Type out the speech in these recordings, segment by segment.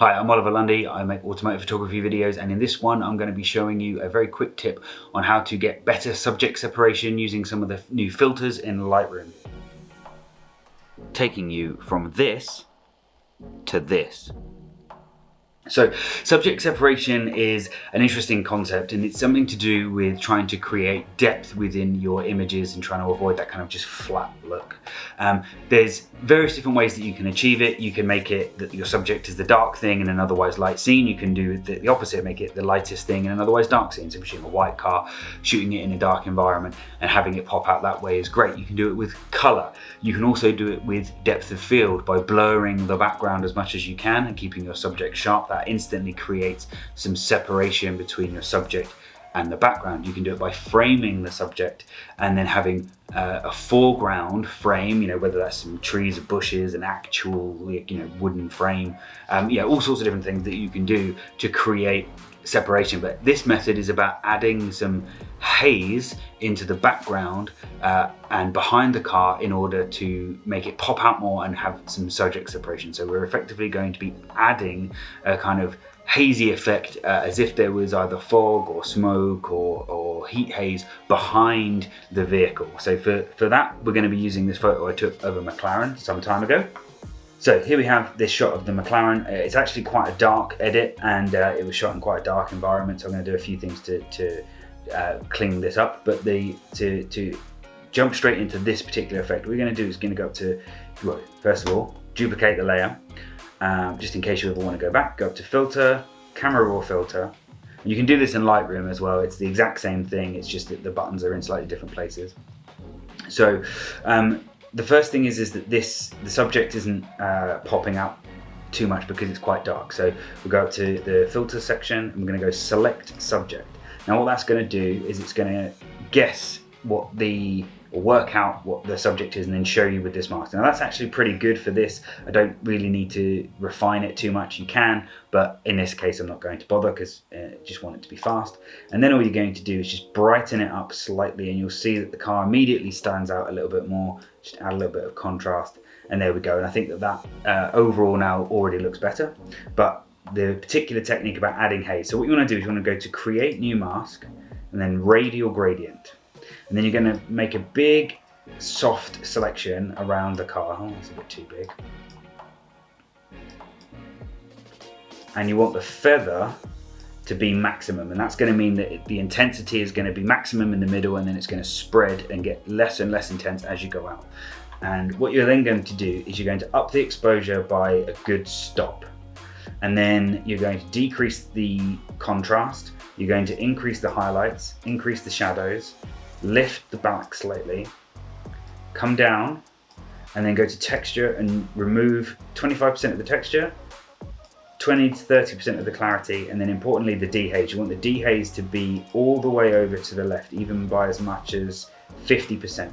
Hi, I'm Oliver Lundy. I make automotive photography videos, and in this one I'm going to be showing you a very quick tip on how to get better subject separation using some of the new filters in Lightroom. Taking you from this to this. So subject separation is an interesting concept, and it's something to do with trying to create depth within your images and trying to avoid that kind of just flat look. There's various different ways that you can achieve it. You can make it that your subject is the dark thing in an otherwise light scene. You can do the opposite, make it the lightest thing in an otherwise dark scene. So if you're shooting a white car, shooting it in a dark environment and having it pop out that way is great. You can do it with color. You can also do it with depth of field by blurring the background as much as you can and keeping your subject sharp. That instantly creates some separation between your subject and the background. You can do it by framing the subject and then having a foreground frame, whether that's some trees or bushes, an actual wooden frame, all sorts of different things that you can do to create separation. But this method is about adding some haze into the background and behind the car in order to make it pop out more and have some subject separation. So we're effectively going to be adding a kind of hazy effect as if there was either fog or smoke or heat haze behind the vehicle. So for that, we're going to be using this photo I took of a McLaren some time ago. So here we have this shot of the McLaren. It's actually quite a dark edit, and it was shot in quite a dark environment, so I'm going to do a few things to clean this up. But to jump straight into this particular effect, what we're going to do is going to go up to, well, first of all, duplicate the layer. Just in case you ever want to go back, go up to Filter, Camera Raw Filter. You can do this in Lightroom as well. It's the exact same thing, it's just that the buttons are in slightly different places. So the first thing is that the subject isn't popping out too much because it's quite dark. So we'll go up to the filter section and we're going to go select subject. Now what that's going to do is it's going to guess work out what the subject is and then show you with this mask. Now that's actually pretty good for this. I don't really need to refine it too much. You can, but in this case I'm not going to bother because I just want it to be fast. And then all you're going to do is just brighten it up slightly, and you'll see that the car immediately stands out a little bit more. Just add a little bit of contrast, and there we go. And I think that overall now already looks better. But the particular technique about adding haze, so what you want to do is you want to go to create new mask and then radial gradient. And then you're going to make a big soft selection around the car. Oh, that's a bit too big. And you want the feather to be maximum, and that's going to mean that the intensity is going to be maximum in the middle, and then it's going to spread and get less and less intense as you go out. And what you're then going to do is you're going to up the exposure by a good stop, and then you're going to decrease the contrast, you're going to increase the highlights, increase the shadows, lift the back slightly, come down, and then go to texture and remove 25% of the texture, 20 to 30% of the clarity, and then importantly the dehaze. You want the dehaze to be all the way over to the left, even by as much as 50%.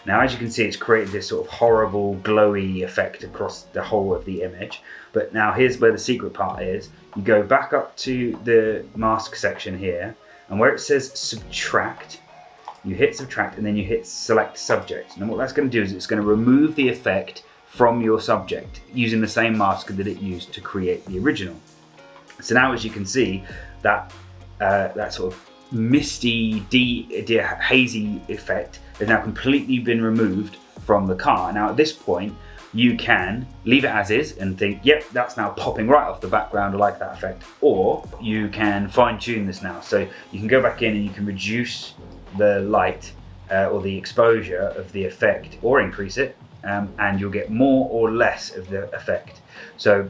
Now as you can see, it's created this sort of horrible glowy effect across the whole of the image. But now here's where the secret part is. You go back up to the mask section here, and where it says subtract, you hit subtract and then you hit select subject. And what that's going to do is it's going to remove the effect from your subject using the same mask that it used to create the original. So now as you can see, that sort of misty, hazy effect has now completely been removed from the car. Now at this point, you can leave it as is and think, yep, that's now popping right off the background, I like that effect. Or you can fine tune this now. So you can go back in and you can reduce the light or the exposure of the effect or increase it, and you'll get more or less of the effect. So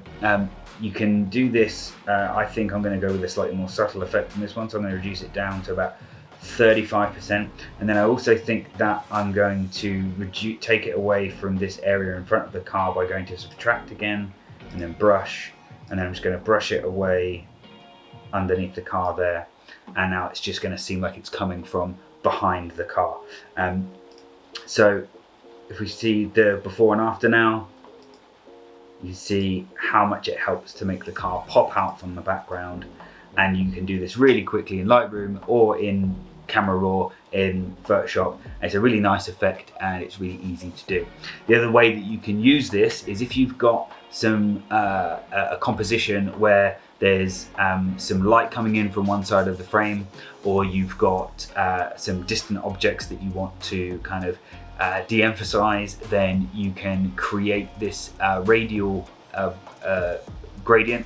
you can do this. I think I'm going to go with a slightly more subtle effect in this one, so I'm going to reduce it down to about 35%. And then I also think that I'm going to take it away from this area in front of the car by going to subtract again and then brush, and then I'm just going to brush it away underneath the car there, and now it's just going to seem like it's coming from behind the car. So if we see the before and after now, you see how much it helps to make the car pop out from the background. And you can do this really quickly in Lightroom or in camera raw in Photoshop. And it's a really nice effect and it's really easy to do. The other way that you can use this is if you've got some a composition where there's some light coming in from one side of the frame, or you've got some distant objects that you want to kind of de-emphasize, then you can create this radial gradient,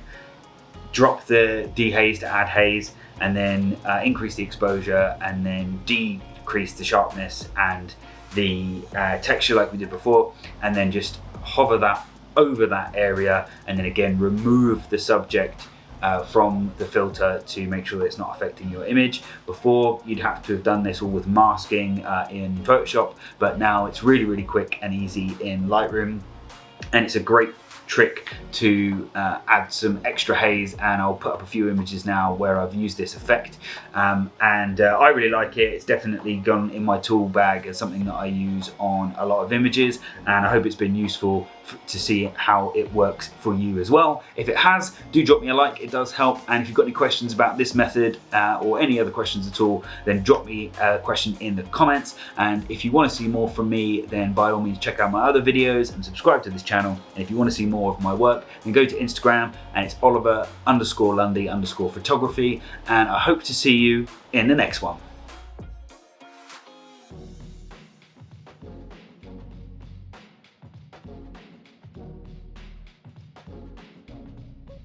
drop the dehaze to add haze, and then increase the exposure, and then decrease the sharpness and the texture like we did before, and then just hover that over that area, and then again remove the subject from the filter to make sure that it's not affecting your image. Before, you'd have to have done this all with masking in Photoshop, but now it's really quick and easy in Lightroom, and it's a great trick to add some extra haze. And I'll put up a few images now where I've used this effect, and I really like it. It's definitely gone in my tool bag as something that I use on a lot of images, and I hope it's been useful to see how it works for you as well. If it has, do drop me a like, it does help. And if you've got any questions about this method or any other questions at all, then drop me a question in the comments. And if you want to see more from me, then by all means check out my other videos and subscribe to this channel. And if you want to see more of my work, then go to Instagram, and it's Oliver_Lundy_photography. And I hope to see you in the next one.